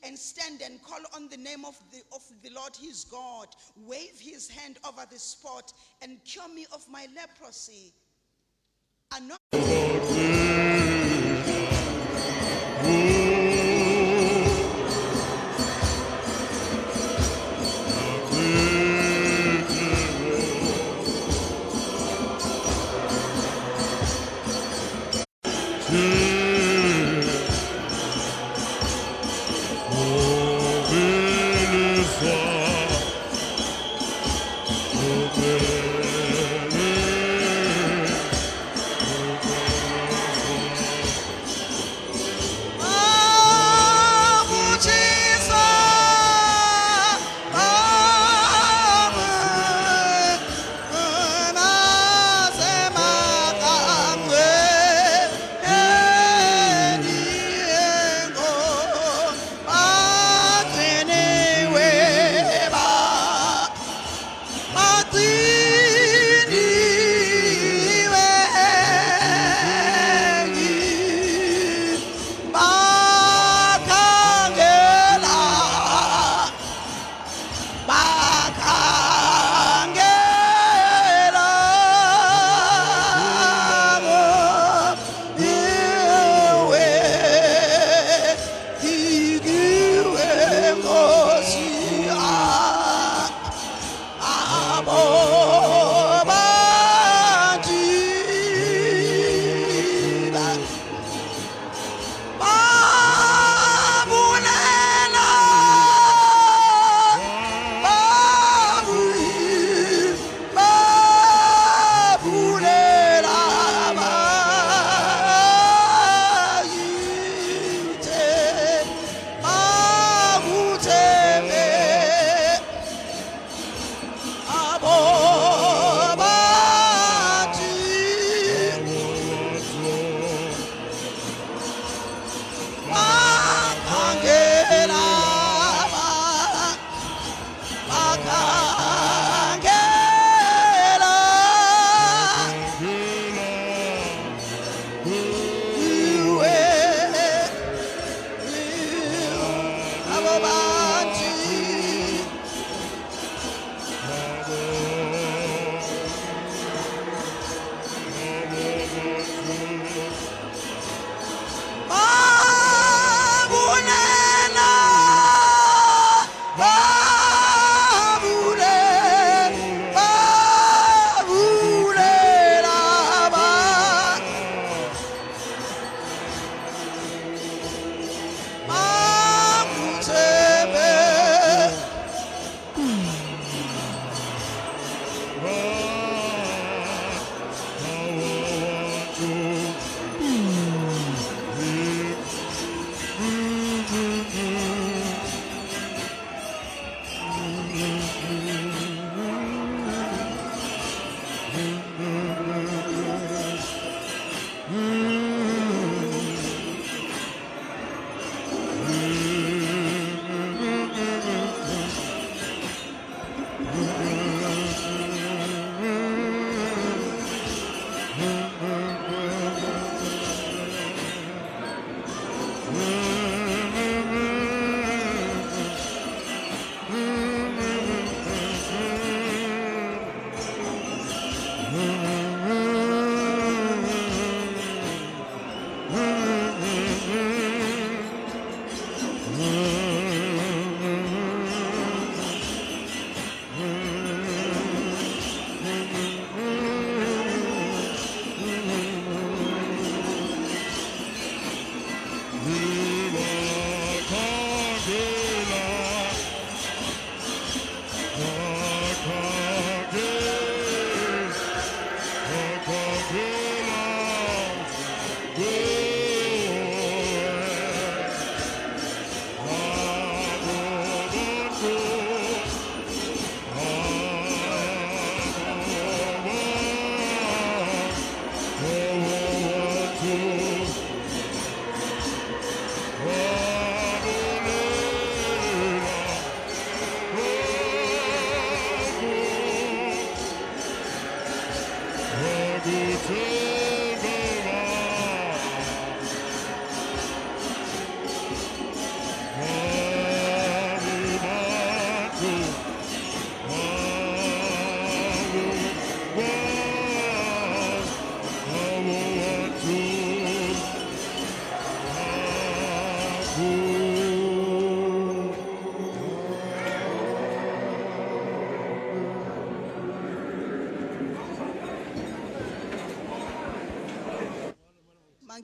and stand and call on the name of the Lord his God, wave his hand over the spot and cure me of my leprosy.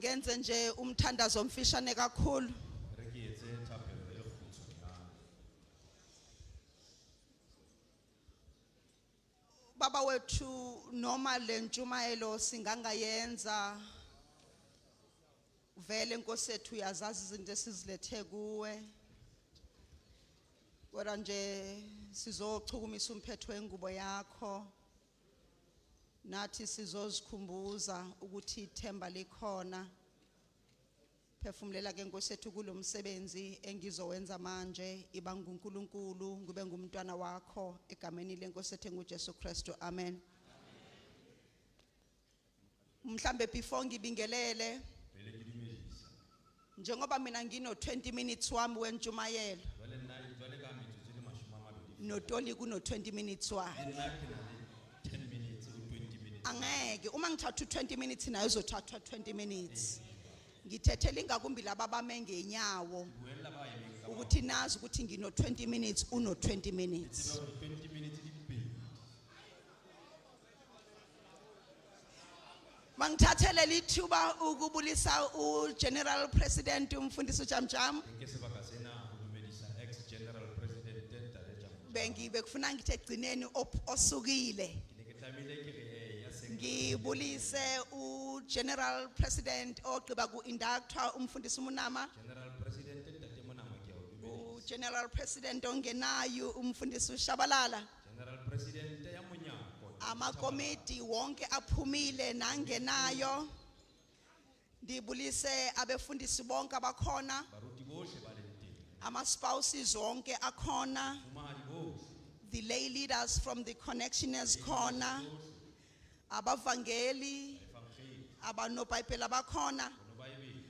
Angenze nje umthandazo omfishane kakhulu. Re ke etse thapelo e kgutshwanyane. Baba wethu noma le ntshumayelo singangayenza vele Nkosi yethu uyazazi izinto esizilethe kuwe. Kodwa nje sizochukumisa umphetho wengubo yakho. Nathi sizozikhumbuza ukuthi ithemba likhona. Phefumulela ke Nkosi yethu kulomsebenzi engizowenza manje iba nguNkulunkulu ngube ngumntwana wakho egameni leNkosi yethu nguJesu Kristu. Amen. Mhlambe before ngibingelele Vele ke dumedisa. njengoba mina ngino 20 minutes wami wentshumayelo Jwale ka metsotso e 20. notoli kuno 20 minutes wakhe. Nna ke na le 10 minutes o 20 minutes. Angeke uma ngithatha 20 minutes nayo uzothatha 20 minutes. Ngithethela ingakumbi laba bame ngenyawo Buella ba emeng ka ukuthi nazi ukuthi ngino 20 minutes uno 20 minutes. tseba hore 20 minutes di pedi. Mangithathele lithuba ukubulisa uGeneral President umfundisi uJamjam. Nke sebaka sena ho dumedisa ex-General President Ntare Jambo. Bengibe kufuna ngithi egcineni osukile. Ke ne ke tlamehile ke re ya seng. Ngibulise uGeneral President ogqiba ku-inductor umfundisi uMunama. General President Ntate Monama ke a o dumedisa. General President ongenayo umfundisi uShabalala. General President ya Monyako. Amakomiti wonke aphumile nangenayo. Ndibulise abefundisi bonke abakhona. Baruti bohle ba leng teng. Ama spouses wonke akhona. Fumahadi bohle. The lay leaders from the Connectioners corner. Abavangeli, Evangeli. abanobhayibheli abakhona. Ono Bible.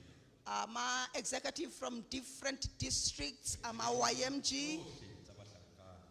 Ama executive from different districts, ama YMG. Bohle tsa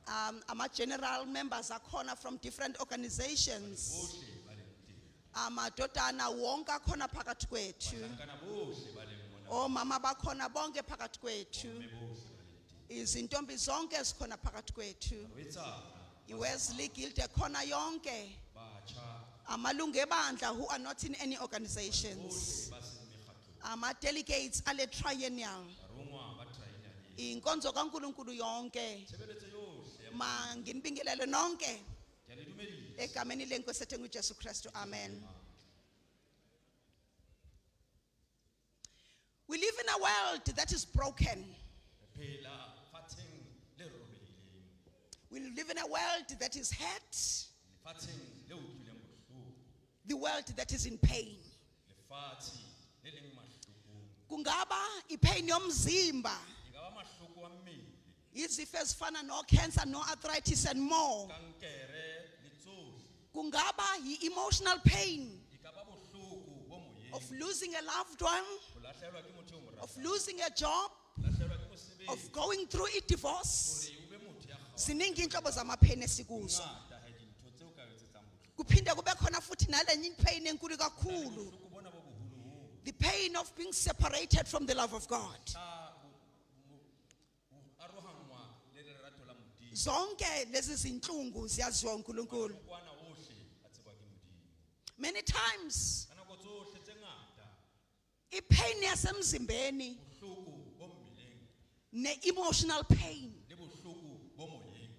bahlankana. Ama general members akhona from different organizations. Bohle ba leng teng. Amadodana wonke akhona phakathi kwethu. Bahlankana bohle ba leng mona. Omama bakhona bonke phakathi kwethu. Bomme bohle ba leng teng. Izintombi zonke zikhona phakathi kwethu. Wetsana. iWesley Guild ekhona yonke. Batjha. Amalungu ebandla who are not in any organizations. Bohle ba seng mekgatlong. Ama delegates ale triennial. Barongwa ba traina le. Inkonzo kaNkulunkulu yonke. Tshebeletso yohle ya Manginibingelele nonke ke a le dumedisa. egameni leNkosi yethu uJesu Kristu. Amen. We live in a world that is broken. Re phela fatsheng le robehileng. We live in a world that is hurt. Lefatsheng le utlwileng bohloko. The world that is in pain. Lefatshe le leng mahlokong. Kungaba ipain yomzimba, Ekaba mahloko a mmele. izifo ezifana no cancer, no arthritis and more. Kankere le tsohle. Kungaba emotional pain Ekaba bohloko bo moyeng. of losing a loved one, Ho lahlehelwa ke motho o mo of ratang. losing a job, Lahlehelwa ke mosebetsi. of going through a divorce. Hore o be motho ya kgawang. Ziningi inhlobo zamapain esikuzo. Ngata he dintho tseo ka etsetsang bohloko. Kuphinde kube khona futhi nalenye pain enkulu kakhulu. Bohloko bona bo boholo. The pain of being separated from the love of God. Arohangwa le lerato la Modimo. Zonke lezi zinhlungu ziyaziwa uNkulunkulu. Kwana ohle a tsebwa ke Modimo. Many times Ka nako tsohle tse ngata, ipain yasemzimbeni bohloko bo mmeleng ne-emotional pain, le bohloko bo moyeng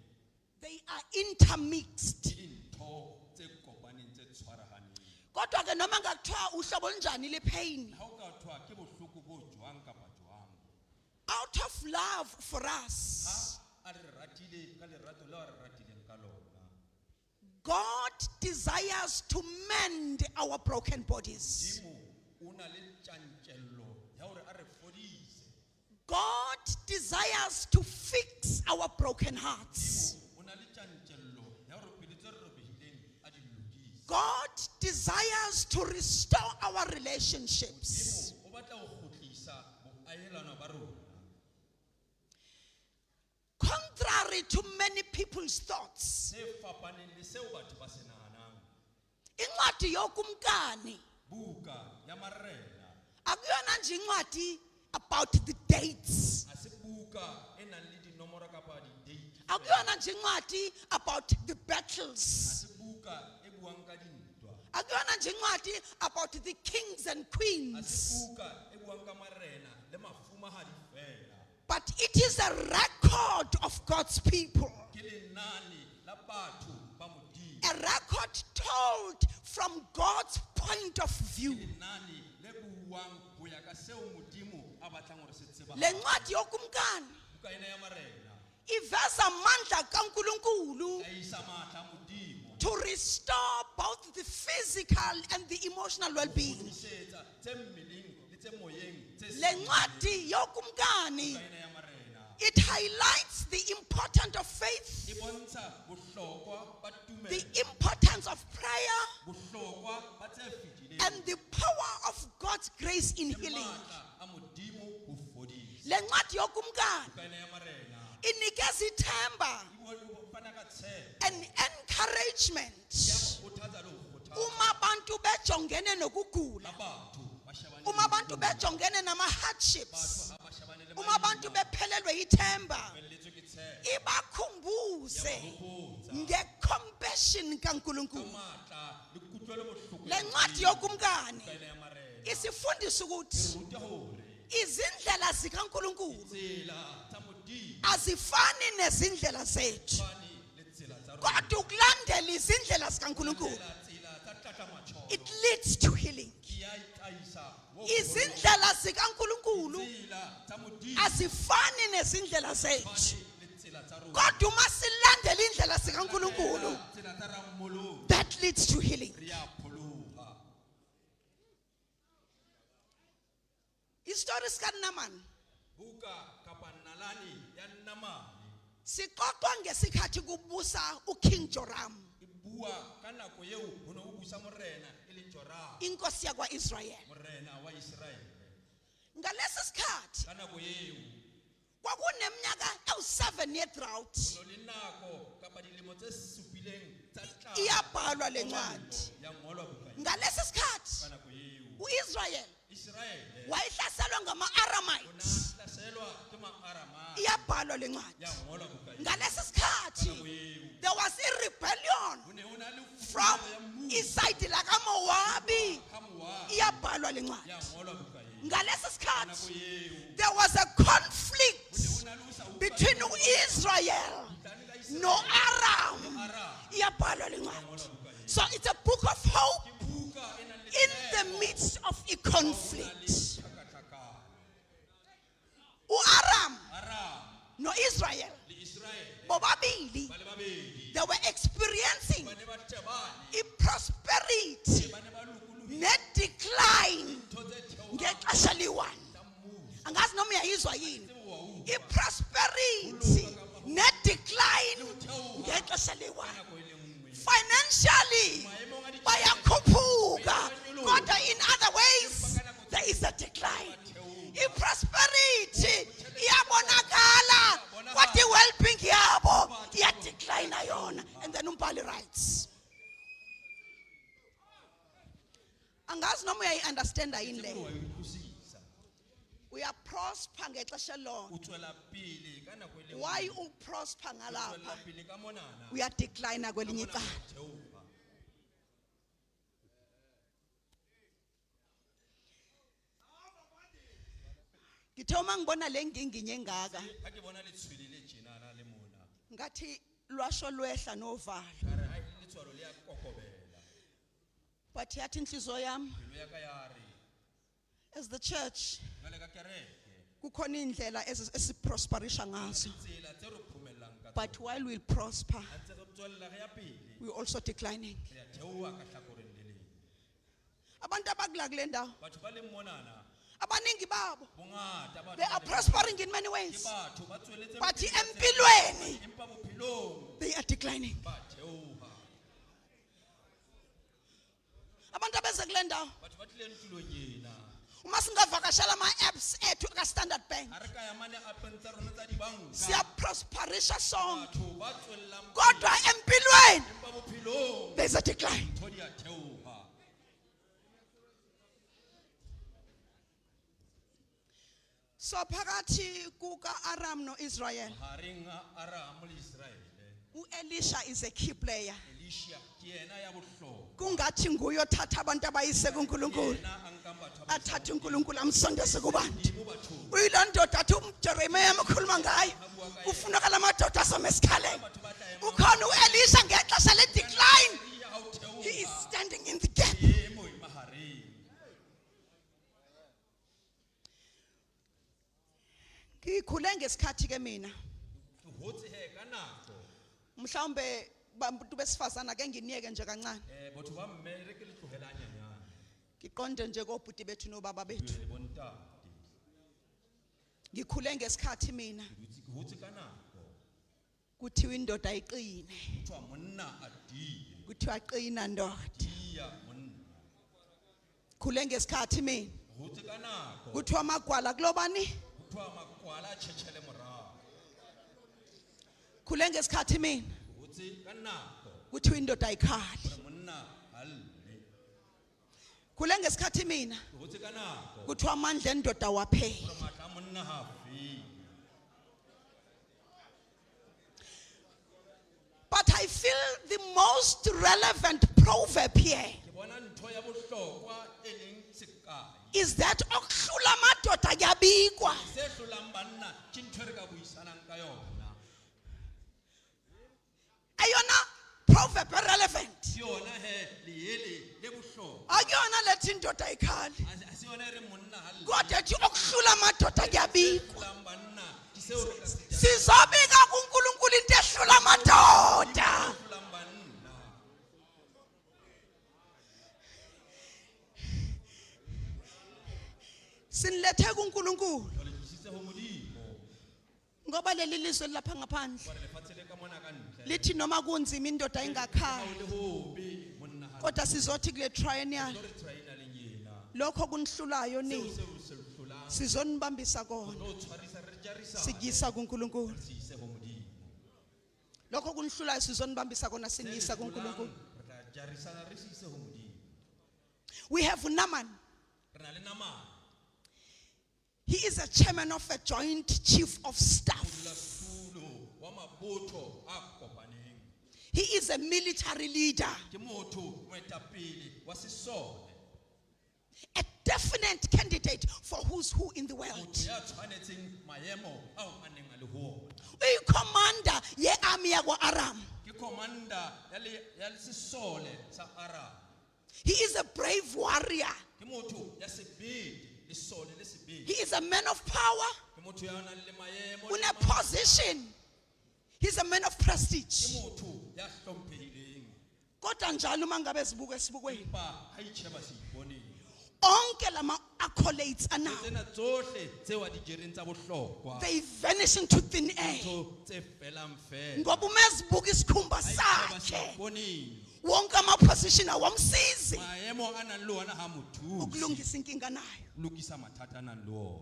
they are intermixed. ke dintho tse kopaneng tse tshwarahaneng. Kodwa ke noma ngathiwa uhlobo olunjani le pain, Ha o ka thwa ke bohloko bo jwang kapa jwang, out of love for us, ha a re ratile ka lerato leo a re ratileng ka lona, God desires to mend our broken bodies. Modimo o na le tjantjello ya hore a re fodise. God desires to fix our broken hearts. Modimo o na le tjantjello ya hore pelo tse robehileng a di lokise. God desires to restore our relationships. Modimo o batla ho kgutlisa boaelano ba rona. Contrary to many people's thoughts, Se fapaneng le seo batho ba se nahanang. incwadi yokumkani Buka ya marena akuyona nje incwadi about the dates. a se buka e nang le dinomoro kapa di-date. Akuyona nje incwadi about the A battles. se buka e buang ka dintwa. Akuyona nje incwadi about the kings and queens, Asibuka ebuang ka marena le mafumahadi fela. but it is a record of God's people. Ke lenane la batho ba Modimo. A record told from God's point of view. Lenane le buang ho ya ka seo Modimo a batlang hore se tseba. Le ncwadi yokumkani Buka ena ya marena iveza amandla kaNkulunkulu ya isa matla Modimo. to restore both the physical and the emotional well-being. Isetsa tse mmeleng le tse moyeng tse Le ncwadi yokumkani, buka ena ya marena. it highlights the importance of faith, E bontsha bohlokwa ba the tumelo, importance of prayer, bohlokwa ba tse fetileng. and the power of God's grace in healing. Matla a Modimo ho fodisa. Le ncwadi yokumkani Buka ena ya marena. inikeza ithemba Fana ka tshepo. and encouragement Ya kgothatsa le ho kgothatsa. uma abantu bejongene nokugula, Batho ba shebane uma abantu bejongene nama-hardships, ba shebane le uma abantu bephelelwe ithemba, maeletswe ke tshepo. ibakhumbuze Hopotsa nge-compassion kaNkulunkulu. matla le kutlwelo bohloko. Le ncwadi yokumkani Buka ena ya marena. isifundisa ukuthi Ruta hore izindlela zikaNkulunkulu tsela tsa Modimo azifani nezindlela zethu, fane le tsela tsa rona. kodwa ukulandela izindlela zikaNkulunkulu Tsela tsa tlatlamatjho. it leads to healing. Ke ya itaisa mo Izindlela zikaNkulunkulu tsela tsa Modimo azifani nezindlela zethu, fane le tsela tsa rona. kodwa uma silandela indlela zikaNkulunkulu Tsela tsa ramolo that leads to healing. re a pholoha. Istori sikaNaman Buka kapa nalani ya Namane sixoxwa ngesikhathi kubusa uKing Joram, e bua ka nako eo ho ne ho busa morena e le Joram, inkosi yakwa-Israyeli. morena wa Israele. Ngalesi sikhathi Ka nako eo kwakuneminyaka ewu-7-year drought. ho ne le nako kapa dilemo tse supileng tsa tlala. Iyabhalwa le ncwadi. Ya ngolwa buka. Ngalesi sikhathi Ka nako eo u-Israyeli Israele wayehlaselwa ona ngama-Aramites. hlaselwa ke ma-Arama. Iyabhalwa le ncwadi. Ya ngolwa buka. Ngalesi Ka sikhathi nako eo there was a rebellion ho ne ho na le from ya mmuso isayidi lakaMowabi. ka Moabi. Iyabhalwa le ncwadi. Ya ngolwa buka eo. Ngalesi Ka sikhathi nako eo there was a conflict ho na le ho sa between Israel no Aram. Aram. Iyabhalwa le ncwadi. So it's a book of hope Buka ena le in the midst of a conflict. tlhakatlhakano. U-Aram Aram no Israel le Israele bobabili ba le babedi they were experiencing ba ne ba tebane a prosperity ba ne ba lokollohile ne-decline ntho tse theohang ngexesha liyi-one. tsa mmuso. Angazi noma uyayizwa yini. Tsebe wa utlwa I-prosperity ne-decline ngexesha liyi-one. nako e le nngwe. Financially Maemong a ditjhelete bayakhuphuka, kodwa in other ways there is a decline. I-prosperity iyabonakala kodwa i-well-being yabo iyadecline yona. And then umbhali writes, angazi noma uyayi-understanda yini Tsebe wa leyo. utlwisisa. Uyaprosper ngexesha lonke. O tswela pele ka nako e le Why nngwe. uprosper O tswela ngalapha pele ka monana. uyadecline kwelinye Ka mona icala? o theoha. Ngithe uma ngibona le nginginye engaka Ha ke bona letshwele le tjenana le mona. ngathi lwasho lwehla novalo, Ka re, hai, letshwalo le a kokobela. but yathi inhliziyo yami Pelo ya ka ya re, as the church jwale ka kereke, kukhona indlela esiprosperisha ngazo, tsela tse re phomellang ka but tsona. while we prosper Ha ntse re tswella re ya pele, we also declining. re a theoha ka hlakoreng le leng. Abantu abakula kule ndawo Batho ba leng monana, abaningi babo bongata batho they ba are leng- prospering in many ke ways, batho ba tsweletseng but pele ka tsela- empilweni empa bophelong they are declining. ba theoha. Abantu abeze kule ndawo Batho ba tlileng tulong ena, uma singavakashela ama-apps ethu ka-Standard Bank ha re ka ya mane appeng tsa rona tsa dibanka, siyaprosperisha sonke, batho ba tswellang kodwa pele, empilweni empa bophelong there's a decline. ntho di a theoha. So phakathi kuka-Aram no-Israel Mahareng a Aram le Israele, uElisha is a key player. Elisha ke yena ya bohlokwa. Kungathi nguye othatha abantu abayise kuNkulunkulu. Yena a nka batho ba Athatha uNkulunkulu amsondeze kubantu. Modimo bathong. Uyilo ndoda athi uJeremiah amakhuluma ngayo. Kufunakala amadoda asome esikhaleni. Ukhona uElisha ngexesha ledecline. He is standing in the gap. Yemo imahareng. Ngikhule ngesikhathi ke mina. Hotse he ka nako. Mhlawumbe bantu besifazana ke nginiyeke nje kancane. Batho ba mme re ke le tlogela nyanyana. Ngiqonde nje kobhuti bethu nobaba bethu. Le bontate. Ngikhule ngesikhathi mina Ke hotse ka nako. kuthiwa indoda ayiqine. Kuthiwa monna a die. Kuthiwa qina ndoda. Dia monna. Khule ngesikhathi mina Hotse ka nako. kuthiwa amagwala kulobani. Kuthiwa makwala a tjhetjhele morao. Khule ngesikhathi mina Hotse ka nako. kuthiwa indoda ayikhali. Gore monna a lle. Khule ngesikhathi mina Hotse ka nako. kuthiwa amandla endoda wapheli. Gore matla a monna ha fele. But I feel the most relevant proverb here Ke bona ntho ya bohlokwa e leng sekai. is that okuhlula amadoda kuyabikwa. Se hlolang banna ke ntho e re ka buisanang ka yona. Ayona proverb relevant. Ke yona he leele le bohlokwa. Ayona lethi indoda ayikhali. A se yona e re monna ha lle. Kodwa ethi okuhlula amadoda kuyabikwa. Hlolang banna ke seo re ka se Sizobika kuNkulunkulu into ehlula amadoda. hlolang banna. Sinilethe kuNkulunkulu Jwale ke tlisitse ho Modimo. ngoba leli lizwe lapha ngaphandle Gore lefatshe le ka mona ka ntle. lithi noma kunzima indoda Ha ingakhaya. o le hobe monna ha lle. Kodwa sizothi kule triennial Lo re traina le yena. lokho kunihlulayo ni Seo se hlolang. sizonibambisa kona Lo tshwarisa re jarisa. sikisa kuNkulunkulu. Se ise ho Modimo. Lokho kunihlulayo sizonibambisa kona sinisa kuNkulunkulu. Re tla jarisana re se ise ho Modimo. We have Naaman. Re na le Naamane. He is a chairman of a joint chief of staff. Modulasetulo wa mabotho a kopaneng. He is a military leader, Ke motho moetapele wa sesole. a definite candidate for who's who in the world. Motho ya tshwanetseng maemo ao a neng a le ho ona. Commander ye army yakwa Aram. Ke commander ya sesole sa Aram. He is a brave warrior. Ke motho ya sebedi, lesole le sebedi. He is a man of power Ke motho ya nang le maemo. in le a maatla. position. He's a man of Ke prestige. motho ya hlomphehileng. Kodwa njalo mangabe sibuke esibukweni. Empa ha itjheba se iponeng. Onke lama accolades anawo. Tsena tsohle tseo a di jereng tsa bohlokwa. They vanish into thin air. Ntho tse felang fela. Ngoba uma sibuka isikhumba Ha itjheba se sakhe iponeng. wonke ama-position awamsizi Maemo a nang le ona ha mothusi. ukulungisa inkinga nayo. Lokisa mathata a nang le ona.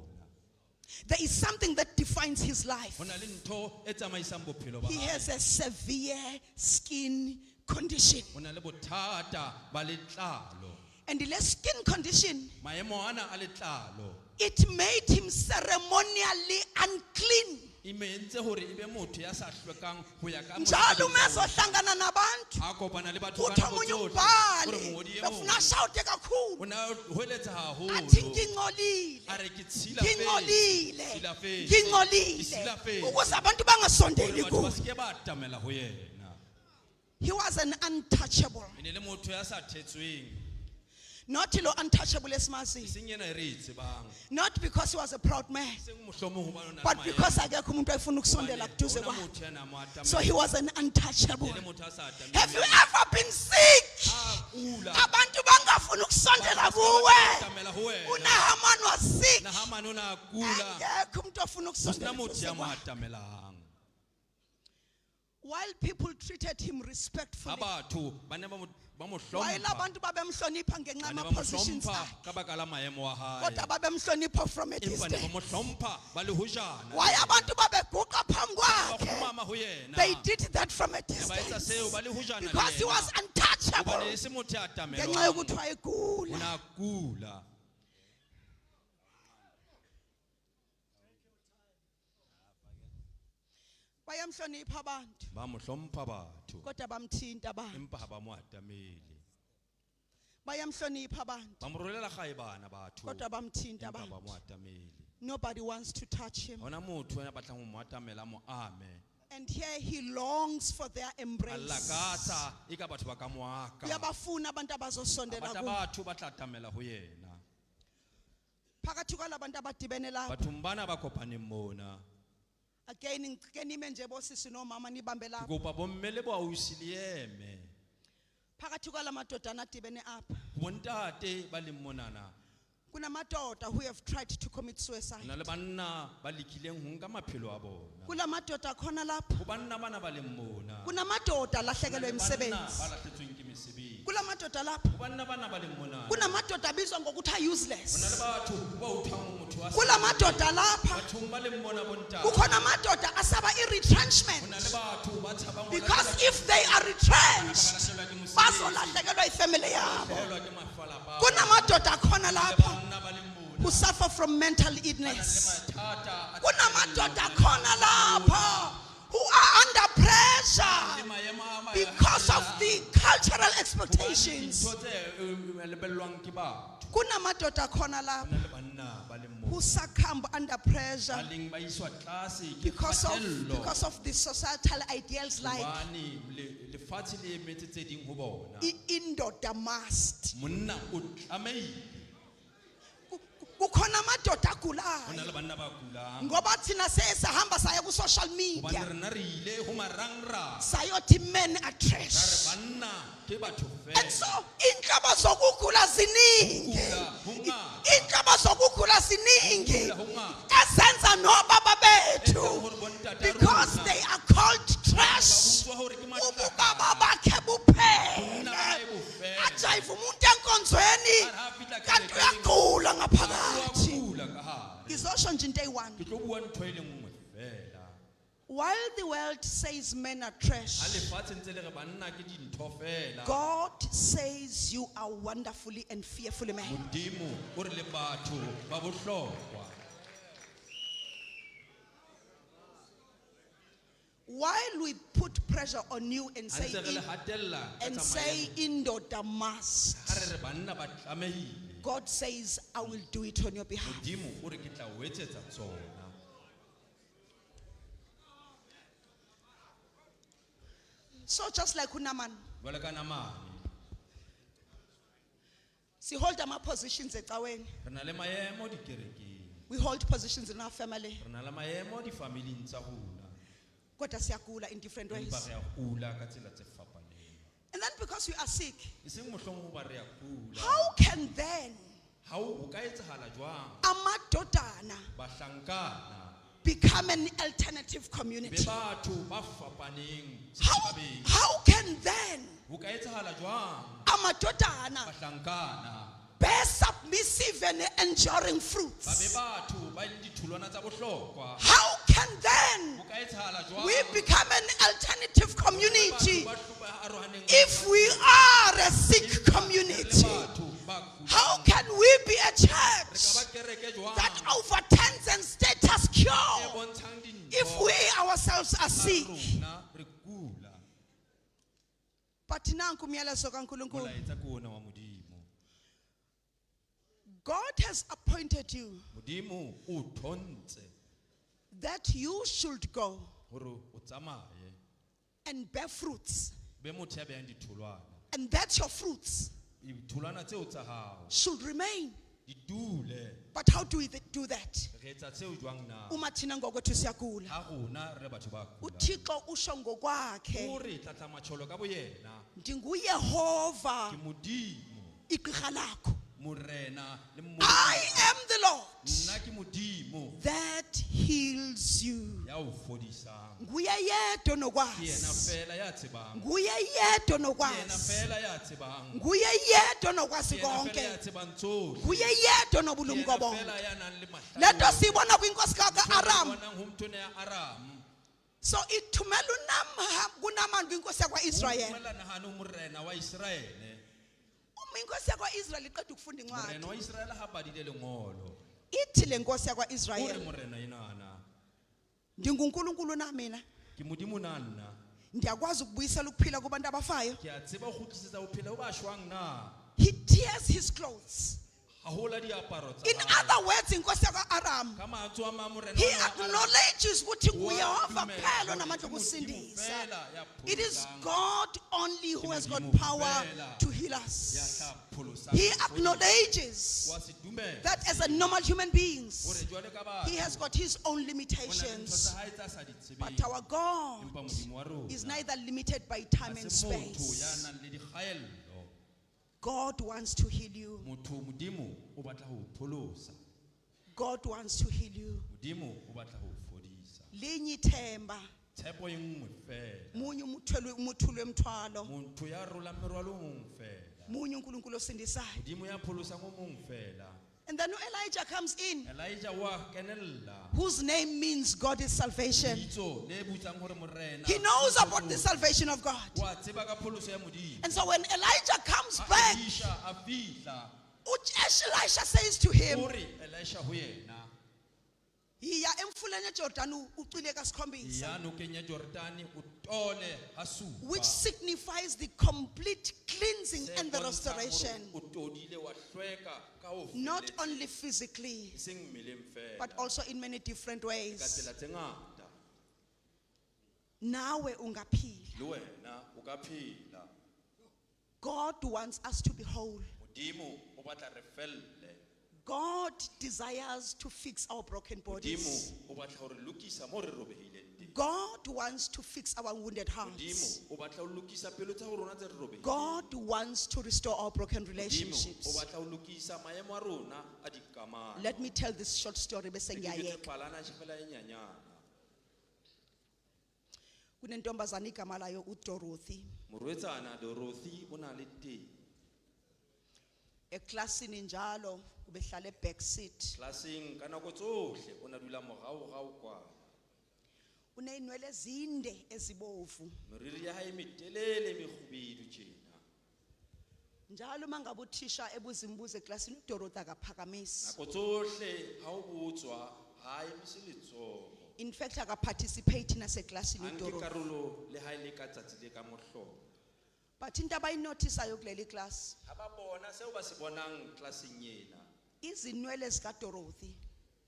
There is something that defines his life. Ho na le ntho e tsamaisang bophelo ba He hae. has a severe skin condition. Ho na le bothata ba letlalo. And the skin condition, Maemo ana a letlalo. it made him ceremonially unclean. E mentse hore ebe motho ya sa hlwekang ho ya ka Njalo uma ezohlangana nabantu a kopana le batho ka uthi nako omunye tsohle. umbhale Hore mongodi e befuna mong ashawute kakhulu o na hoeletsa athi haholo. ngingcolile A re ke tshila fela. ngingcolile Tshila fela. Ke ngingcolile sila fela. ukuze abantu bangasondeli Hore batho ba kuye. se ke ba atamela ho yena. He was an untouchable. E ne le motho ya sa thetsweng. Not lo untouchable esimazi. Seng yena e re e tsebang. Not because he was a proud man, Seng mohlomong hobane o na le but maemo. because akekho umuntu ayefuna ukusondela Hobane kuduze hona kwakhe. motho ya nang mo atamela. So he was an untouchable. E le motho a sa atamela. Have you ever been sick? A kula. Abantu bangafuna ukusondela kuwe. Atamela ho wena. uNahaman was sick. Nahamane o na kula. Akekho umuntu ofuna Ho sena ukusondela motho ya kuduze mo kwakhe. atamelang. While people treated him Ha respectfully, batho ba ne ba mo while hlompha. abantu babemhlonipha ngenxa Ba ne ba mo ama-positions hlompha akhe, ka baka la maemo a hae. kodwa babemhlonipha from a Empa ne ba distance. mo hlompha ba le hojana. Why abantu babeguqa phambi Ba kwakhe? khumama ho yena. They did that from a Ba etsa distance seo ba le hojana le because he yena. was Hobane untouchable e se motho ya ngenxa atamelwang. yokuthi O wayegula. na kula. bayamhlonipha abantu ba mo hlompha batho kodwa bamthinta abantu, empa ha ba mo atamele, bayamhlonipha abantu ba mo rolela gae bana batho kodwa bamthinta empa ba abantu. mo atamele. Nobody wants to touch him, Hona motho ya batlang ho mo atamela mo ame, and here he longs for their a embrace. lakatsa eka batho ba ka mo aka, Uyabafuna abantu abazosondela batla kuye. batho ba tla atamela ho yena. Phakathi kwalabantu abadibene lapho, Bathong bana ba kopaneng mona, again ngicike nime nje bosisi nomama nibambe ke lapho. kopa bomme le boausi le eme, Phakathi kwalamadodana adibene apha, bontate ba leng monana, kunamadoda who have tried to commit suicide. hona le banna ba lekileng ho nka maphelo a bona, Kulamadoda khona lapho, ho banna bana ba leng mona, kunamadoda alahlekelwe le banna imisebenzi. ba lahlehetsweng ke mesebetsi, Kulamadoda lapho, ho banna bana ba leng mona, kunamadoda abizwa ngokuthi hona le useless. batho ba uthang motho a Kulamadoda lapha, bathong ba leng mona bontate, kukhona amadoda asaba i-retrenchment, hona le batho ba tshabang because if they are retrenched bazolahlekelwa ifamily yabo. ke mafalapa, Kunamadoda khona lapho banna ba leng mona, who suffer from mental le illness. mathata a Kunamadoda khona lapho who are under pressure le maemo a because of the cultural expectations. dintho tse lebellwang ke batho, Kunamadoda khona lapho hona le banna ba leng mona, who succumb under pressure ba leng ba iswa tlase ke because kgatello, of the societal ideals like hobane lefatshe le emetse tse ding ho bona. indoda must. Monna o tlameile, Kukhona amadoda hona agulayo le banna ba kulang, ngoba thina sesahamba saya ku social hobane media rena re ile ho marangrang, sayothi men are ka re trash, banna ke batho and fela, so inhlaba zokugula ziningi, ukugula ho ngata, inhlaba zokugula ziningi ukugula ho ngata, ezenza nobaba e bethu leng hore bontate a because rona they are called trash. ba butswa hore ke Ububaba mahlakana, bakhe bonna ba hae buphele bofela, ajayiva umuntu enkonzweni a re ha fihla kanti kerekeng, uyagula o a ngaphakathi. kula ka hare. Ngizosho nje into eyi-one. Ke tlo bua ntho e le nngwe fela, While the world says men are ha trash, lefatshe ntse le re banna ke dintho fela, God says you are wonderfully and fearfully made. modimo o re le batho ba bohlokwa. While we put pressure on you and Ha say, ntse re le hatella ka and tsa say maemo, indoda ha must, re re banna ba tlamehile, God says I will do it on your behalf. modimo o re ke tla o etsetsa tsona. So just like uNaman, Jwale ka namane, we hold our positions ecaweni. re na le maemo dikerekeng, We hold positions in our family. re na le maemo difamiling tsa rona, Kodwa siyagula in different empa ways. re a kula ka tsela tse fapaneng. And then because we are sick, E seng mohlomong hoba re a kula, how can then ha ho ka etsahala jwang amadodana bahlankana become an alternative be community? batho ba fapaneng How, setjhabeng? how can then Ho ka etsahala jwang amadodana bahlankana bear submissive and enduring ba be fruits? batho ba leng ditholwana tsa bohlokwa? How can then Ho ka etsahala jwang we become an alternative community batho ba arohaneng if we are a sick le community? batho ba How kulang? can we be a Re ka church ba kereke jwang that overturns and status e quo bontshang if dintho we ourselves are tsa sick? rona re kula? But nanku umyalezo kaNkulunkulu. Molaetsa ke ona wa modimo. God has appointed you Modimo o thontse that you should go hore o tsamaye and bear fruits, be motho ya behang ditholwana, and that your fruits ditholwana tseo tsa hao should remain. di dule. But how do we do that? Re etsa tseo jwang na? Uma thina ngokwethu siyagula. Ha rona re batho ba kula, uThixo usho ngokwakhe, o re tlatla matsholo ka boyena, ndinguyehova ke modimo, igqirha lakho. morena le mo I am the Lord nna ke modimo that heals you. ya o fodisang, Nguye yedwa ke yena onokwazi. fela ya tsebang, Nguye yedwa ke yena onokwazi. fela ya tsebang, Nguye yedwa ke onokwazi yena fela ya konke. tsebang tsohle, Nguye yedwa ke onobulumko yena bonke. fela ya nang le Lento mahlale. siyibona kwinkosikazi ka-Aram. Bonang ho mtona ya Aram, So ithumela kuNaman kwinkosi yakwa-Israyeli. umela nahano morena wa Israele, Uma inkosi yakwa-Israyeli iqeda ukufunda morena incwadi, wa Israele ha badile lengolo, ithi le nkosi o re yakwa-Israyeli, morena enana, ndinguNkulunkulu na mina. ke modimo na nna Ndiyakwazi ukubuyisela ukuphila kubantu abafayo. ke a tseba go tlisetsa bophelo ba shwang na He tears his clothes. ga hola diaparo In tsa gagwe. other words, inkosi yakwa-Aram, ka mantswe a mang morena he wa Aram acknowledges ukuthi wa nguYehova dumela kuphela gore onamandla ke Modimo okusindisa. fela ya It is pholosang, God only who has got Modimo power fela to heal ya us. tla pholosang He go acknowledges wa se dumela that as a normal human beings, gore jwale ka he has batho got his own o na le ntho limitations. tsa hae tsa sa di But tsebeng our God empa modimo wa rona is neither limited by time ga and se motho ya space. nang le dikgaello God wants to heal you. motho modimo o batla go pholosa God wants to heal you. modimo o batla go fodisa Linye ithemba, tshepo e nngwe fela munye umuthulwe emthwalo, motho ya rolang merwalo o mongwe fela munye uNkulunkulu osindisayo. modimo ya pholosang o mongwe fela And then Elijah comes in, elijah wa kenella whose name means God is salvation. bitso le butsang gore morena He knows about the salvation of God. wa tseba ka pholoso ya modimo And so when Elijah comes Ha back, Elisha a fihla Elisha says to him, gore elisha ho yena "Iya emfuleni eJordan ucile kasikhombisa," ya nokeng ya jordane o tole ha supa which signifies the complete cleansing Se and the bontshang hore restoration, o todile wa hlweka ka ho not feletse, only physically, e seng mmeleng fela but also in many different ka ways. tsela tse ngata Nawe ungaphila. le wena o ka phela God wants us to be whole. modimo o batla re felle God desires to fix our broken modimo bodies. o batla ho re lokisa mo re robehileng teng God wants to fix our wounded hearts. modimo o batla ho lokisa pelo tsa ho rona tse re robehileng God wants to restore our broken modimo o relationships. batla ho lokisa maemo a rona a dikamano Let me tell this short story bese Ke ngiyayeka. palana tshifela e nyanyana Kunentombazana igama layo uDorothy. morwetsana dorothy o na le teng Eklasini njalo ubehlala eback seat. klaseng ka nako tsohle o na dula moraorao kwana Uneinwele ezinde ezibovu. meriri ya hae metelele mekgubedu tjena Njalo mangabe uthisha ebuza imibuzo eklasini uDorothy akaphakamisi. nako tsohle ha o botswa ha emise letsoho In fact akaparticipate naseklasini ha nke uDorothy. karolo le ha e le ka tsatsi le ka mohlobo But into abayinotisayo kuleli class, ha ba bona seo ba se bonang klaseng ena izinwele zikaDorothy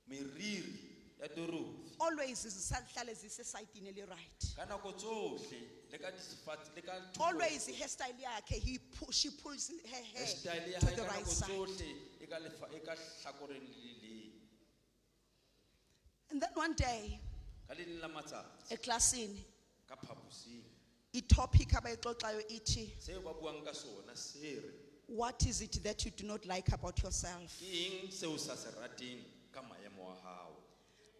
meriri ya dorothy always zisahlale zisesayidini eli right. ka nako tsohle le ka disifat le ka Always hairstyle yakhe she pulls her hair style ya to hae the ka right nako side. tsohle e ka hlakoreng le leng And then one day, ka le leng la matsatsi eklasini, ka phaposing itopic abayixoxayo ithi, seo ba buang ka sona se re what is it that you do not like about yourself? ke eng seo sa se rateng ka maemo a hao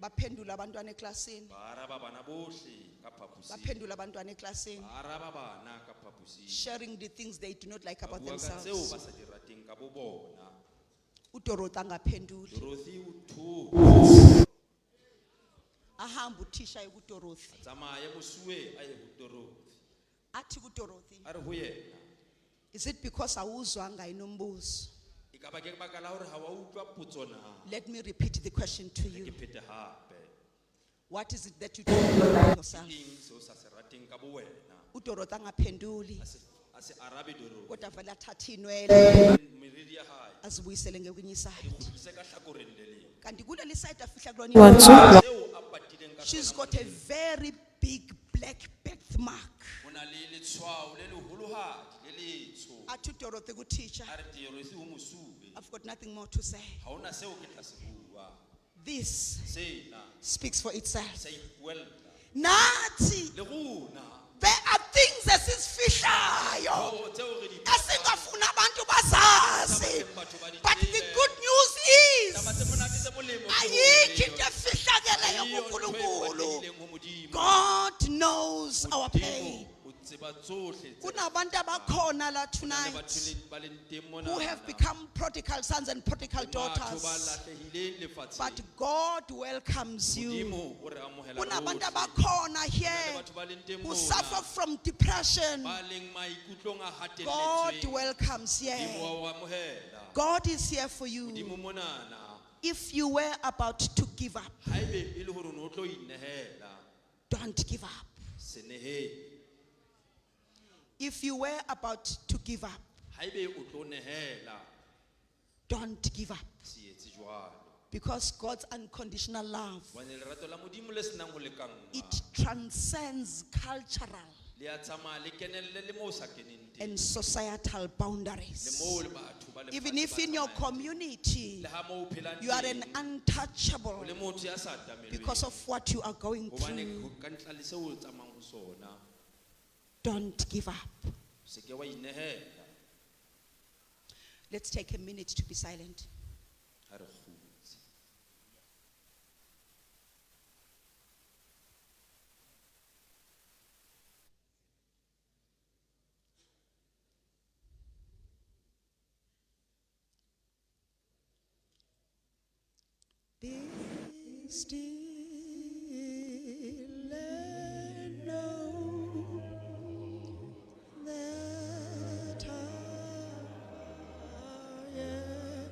Baphendula abantwana eklasini, ba araba bana bohle ka phaposing baphendula abantwana eklasini, ba araba bana ka phaposing sharing the things they do not like ba about bua ka tseo themselves. ba sa di rateng ka bo bona uDorothy angaphenduli. dorothy o thola Ahamba uthisha kuDorothy. tsamaye mosuwe a ye ho dorothy Athi kuDorothy, a re ho yena is it because awuzwanga inombuzo? e ka ba ke baka la hore ha wa utlwa potso na Let me repeat the question to ke you. phete hape What is it that you do not like yourself? eng seo sa se rateng ka bo wena uDorothy angaphenduli, a se arabe dorothy kodwa vele athatha inwele meriri ya hae azibuyisele ngekwenye di iside. kgutlise ka hlakoreng le leng Kanti kuleli side afihla kulona One, two. inwele, seo a patileng ka she's sona got a very big black birthmark. o na le letshwao le leholohadi le letsho Athi uDorothy kuteacher, a re dorothy ho mosuwe I've got nothing more to say. ha ona seo ke tla se bua This sena speaks for itself. sa ipuella Nathi, le rona there are things esizifihleyo ho tseo re di esingafuna abantu bazazi. But the good news taba is, tse monate tse molemo ke ayikho hore into efihlakeleyo yiyo ntho e kuNkulunkulu. patileng ho Modimo. God knows our Modimo pain. o tseba tsohle tse Kunabantu abakhona la Ho na le tonight batho ba leng teng mona who have become prodigal sons and prodigal batho ba daughters. lahlehileng lefatsheng But God welcomes you. Modimo o re amohela Kunabantu rohle. abakhona Ho na le here batho ba leng teng who mona, suffer from depression. ba leng maikutlong a God hatelletsweng. welcomes Modimo here. wa o amohela. God is here for Modimo you. monana If you were about to give up, haebe e le hore o ne o tlo inehela don't give up. se nehe. If you were about to give up, Haebe o tlo nehela, don't give up. se etse jwalo. Because God's unconditional love, Hobane lerato la Modimo le senang ho lekangwa, it transcends cultural le a tsamaya le kenelle le moo o sa keneng teng. and societal Le boundaries. moo le batho ba lefatshe Even ba if in your tsamayang teng. community Le ha moo o phelang you are an teng, untouchable o le motho ya sa atamelweng. because of what you are going Hobane through, ka ntle le seo o tsamayang ho sona, don't give up. se ke wa inehela. Let's take a minute to be silent. Ha re kgutse. Be still and know that I am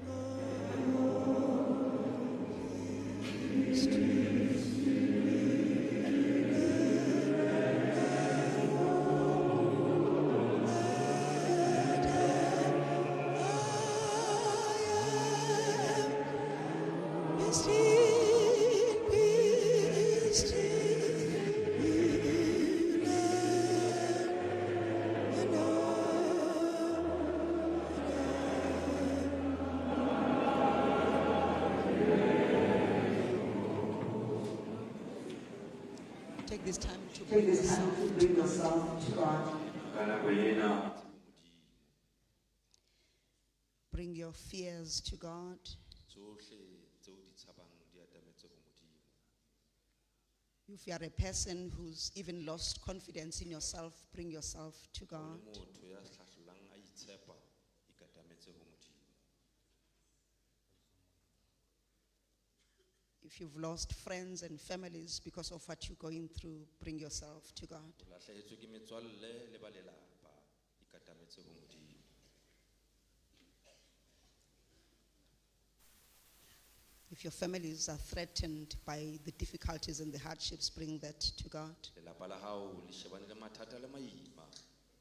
God. Be still Take this time to Take this time to bring yourself to God. bring your fears to God. Tsohle tseo di tshabang di atametse ho Modimo. If you are a person who's even lost confidence in yourself, bring yourself to O God. le motho ya hlahlolang a itshepa, ikatametse ho Modimo. If you've lost friends and families because of what you're going through, bring yourself to God. O lahlehetswe ke metswalle le ba lelapa, ikatametse ho Modimo. If your families are threatened by the difficulties and the hardships, bring that to God. Lelapa la hao le shebane le mathata le maima,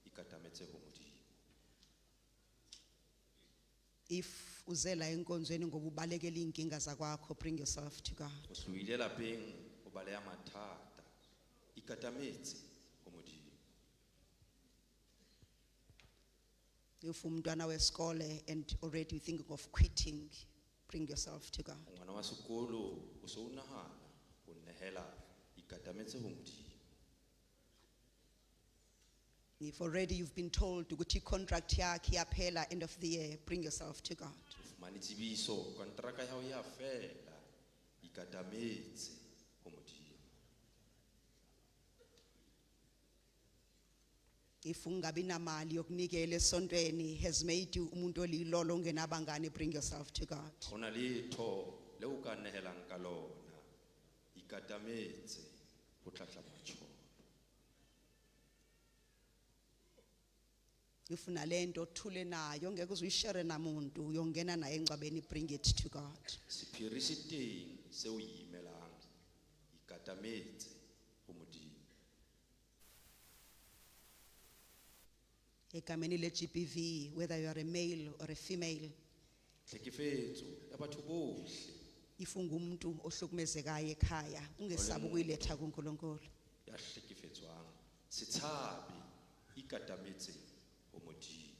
ikatametse ho Modimo. If uzela enkonzweni ngoba ubalekela inkinga zakwakho, bring yourself to God. O hloile lapeng, o baleha mathata, ikatametse ho Modimo. If umntwana wesikole and already thinking of quitting, bring yourself to God. Ngwana wa sekolo o se o nahana ho nehela, ikatametse ho Modimo. If already you've been told ukuthi contract yakhe iyaphela end of the year, bring yourself to God. O fumane tsebiso, kontraka ya hao ya fela, ikatametse ho Modimo. If ungabi namali yokunikela esontweni has made you umuntu olilolo ongenabangane, bring yourself to God. Ho na letho le o ka nehelang ka lona, ikatametse ho tlatla matjholo. If unalento othule nayo ngeke uzuyishare namuntu uyongena naye engcwabeni, bring it to God. Sephiri se teng se o imelang, ikatametse ho Modimo. Egameni le-GBV, whether you are a male or a female, Tlhekefetso ya batho bohle, if ungumuntu ohlukumezekayo ekhaya, ungesabi ukuyiletha kuNkulunkulu. ya hlekefetswang, se tshabe, ikatametse ho Modimo.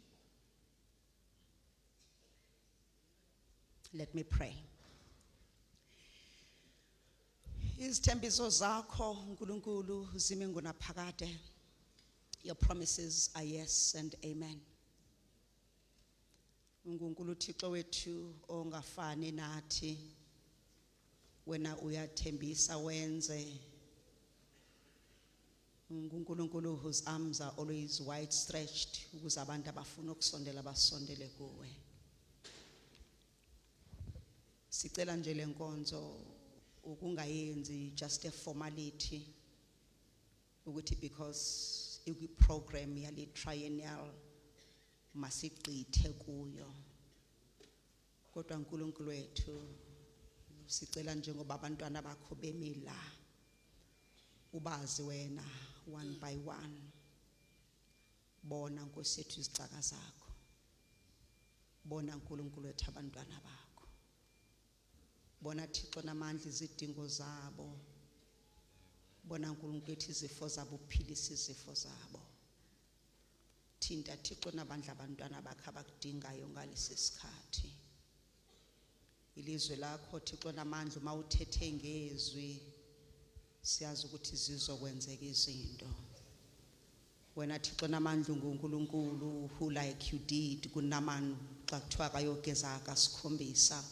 Let me pray. Izithembiso zakho uNkulunkulu zime ngunaphakade. Your promises are yes and amen. uNkulunkulu Thixo wethu ongafani nathi, wena uyathembisa wenze. uNkulunkulu whose arms are always wide stretched ukuze abantu abafuna ukusondela basondele kuwe. Sicela nje lenkonzo ukungayenzi just a formality, ukuthi because program yali triennial masiqithe kuyo. Kodwa uNkulunkulu wethu sicela njengoba abantwana bakho bemila ubazi wena one by one. Bona Nkosi yethu izicaka zakho. Bona uNkulunkulu wethu abantwana bakho. Bona Thixo namandla izidingo zabo. Bona uNkulunkulu wethu izifo zabo uphilisa izifo zabo. Thinta Thixo nabandla abantwana bakho abakudingayo ngalesi sikhathi. Ilizwe lakho Thixo namandla uma uthethe ngezwi siyazi ukuthi zizokwenzeka izinto. Wena Thixo namandla uNkulunkulu who like you did kuNamani xa kuthiwa kayogeza akasikhombisa.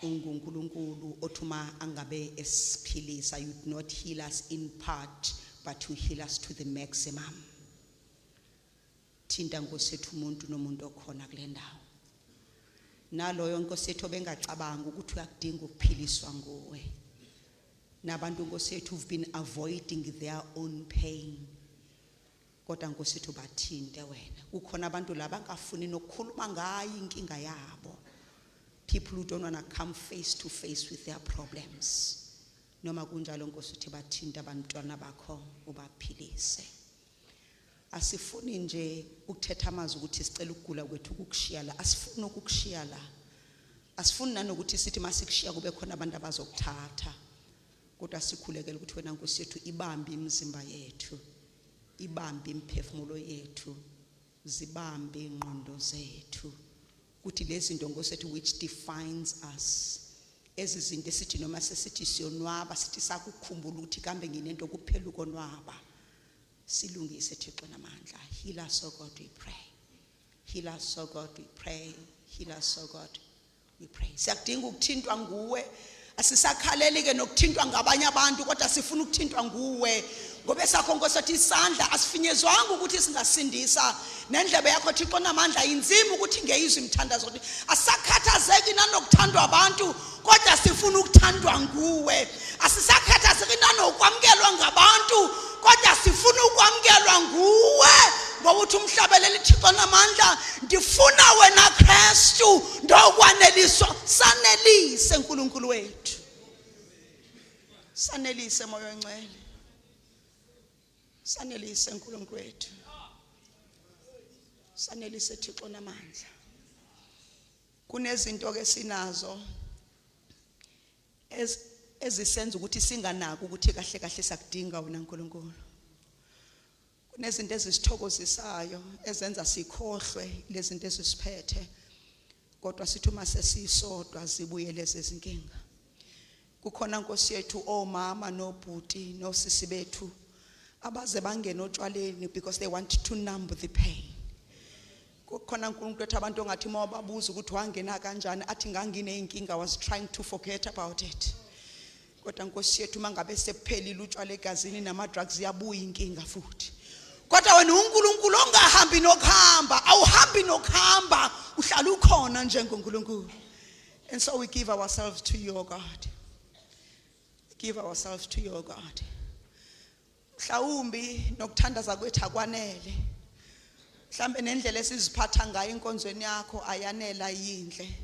uNkulunkulu othuma angabe esiphilisa. You do not heal us in part but you heal us to the maximum. Thinta Nkosi yethu umuntu nomuntu okhona kule ndawo. Naloyo Nkosi yethu bengacabanga ukuthi uyakudinga ukuphiliswa nguwe. Nabantu Nkosi yethu who've been avoiding their own pain. Kodwa Nkosi yethu bathinte wena. Kukhona abantu laba ngafuni nokukhuluma ngayo inkinga yabo. People who don't want to come face to face with their problems. Noma kunjalo Nkosi yethu bathinte abantwana bakho ubaphilise. Asifuni nje ukuthetha amazwi ukuthi sicela ukugula kwethu ukukushiya la. Asifuni ukukushiya la. Asifuni nanokuthi sithi masikushiya kube khona abantu abazokuthatha. Kodwa sikhulekela ukuthi wena Nkosi yethu ibambe imizimba yethu. Ibambe imphefumulo yethu. Zibambe ingqondo zethu. Ukuthi lezi zinto Nkosi yethu which defines us. Ezi zinto esithi noma sesithi siyonwaba sithi sakukhumbula ukuthi kambe nginento kuphela ukonwaba. Silungise Thixo namandla. Heal us, oh God, we pray. Heal us, oh God, we pray. Heal us, oh God, we pray. Siyakudinga ukuthintwa nguwe. Asisakhaleli ke nokuthintwa ngabanye abantu kodwa sifuna ukuthintwa nguwe. Ngoba esakho Nkosi yethu isandla asifinyezwanga ukuthi singasindisa. Nendlebe yakho Thixo namandla inzima ukuthi ngeyizwe imthandazo ukuthi asakhathazeki nanokuthandwa abantu kodwa sifuna ukuthandwa nguwe. Asisakhathazeki nanokwamukelwa ngabantu kodwa sifuna ukwamukelwa nguwe. Ngoba uthi umhlabeleli Thixo namandla ndifuna wena Kristu ndokwaneliswa. Sanelise uNkulunkulu wethu. Sanelise moyo ongcwele. Sanelise uNkulunkulu wethu. Sanelise Thixo namandla. Kunezinto ke sinazo ezisenza ukuthi singanaki ukuthi kahle kahle sakudinga wena uNkulunkulu. Kunezinto ezisithokozisayo ezenza sikhohlwe lezi zinto ezisiphethe. Kodwa sithi uma sesisodwa zibuye lezi zinkinga. Kukhona Nkosi yethu omama nobhuti nosisi bethu abaze bangena otshwaleni because they want to numb the pain. Kukhona uNkulunkulu wethu abantu ongathi uma babuza ukuthi wangena kanjani athi ngangine inkinga was trying to forget about it. Kodwa Nkosi yethu mangabe sephelile utshwala egazini nama drugs yabuya inkinga futhi. Kodwa wena uNkulunkulu ongahambi nokuhamba awuhambi nokuhamba uhlala ukhona njengoNkulunkulu. And so we give ourselves to you, O God. Give ourselves to you, O God. Mhlawumbi nokuthandaza kwethu akwanele. Mhlambe nendlela esiziphatha ngayo inkonzweni yakho ayanela yindle.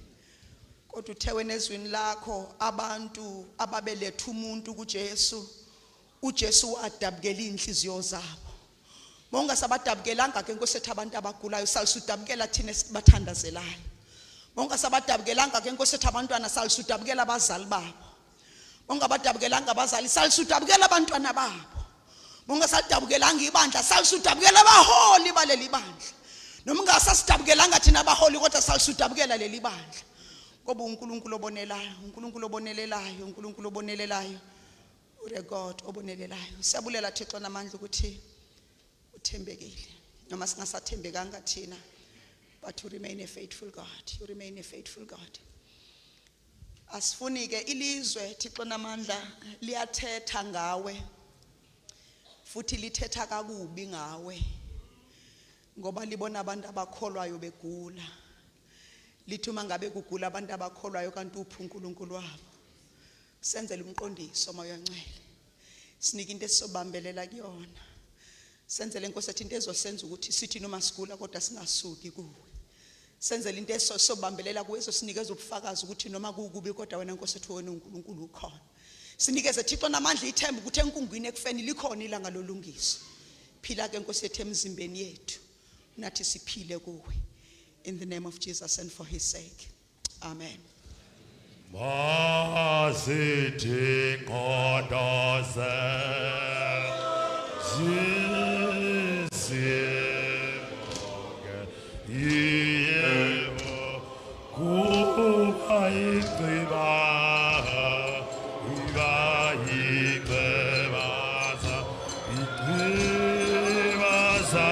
Kodwa uthe wena ezwini lakho abantu ababeletha umuntu kuJesu. uJesu adabukela inhliziyo zabo. Mongasabadabukelanga ke Nkosi yethu abantu abagulayo salusudabukela thina sibathandazelayo. Mongasabadabukelanga ke Nkosi yethu abantwana salusudabukela abazali babo. Mongabadabukelanga abazali salusudabukela abantwana babo. Mongasadabukelanga ibandla salusudabukela abaholi baleli bandla. Noma ungasasidabukelanga thina abaholi kodwa salusudabukela leli bandla. Ngoba uNkulunkulu obonelayo, uNkulunkulu obonelelayo, uNkulunkulu obonelelayo. Ure God obonelelayo. Siyabulela Thixo namandla ukuthi uthembekile. Noma singasathembekanga thina, but you remain a faithful God. You remain a faithful God. Asifuni ke ilizwe Thixo namandla liyathetha ngawe. Futhi lithetha kakubi ngawe. Ngoba libona abantu abakholwayo begula. Lithuma ngabe kugula abantu abakholwayo kanti uphi uNkulunkulu wabo. Senzele umqondiso moya ongcwele. Sinike into esobambelela kuyona. Senzele Nkosi yethu into ezosenza ukuthi sithi noma sigula kodwa singasuki kuwe. Senzele into esobambelela kuwe ezosinikeza ubufakazi ukuthi noma kukubi kodwa wena Nkosi yethu wena uNkulunkulu ukhona. Sinikeze Thixo namandla ithemba ukuthi enkungwini ekufeni likhona ilanga lolungiso. Phila ke Nkosi yethu emzimbeni yethu. Nathi siphile kuwe. In the name of Jesus and for his sake. Amen. Masiti kodose Jisimoge Yemo Kuhaikriba Iba Ikrebasa Ikrebasa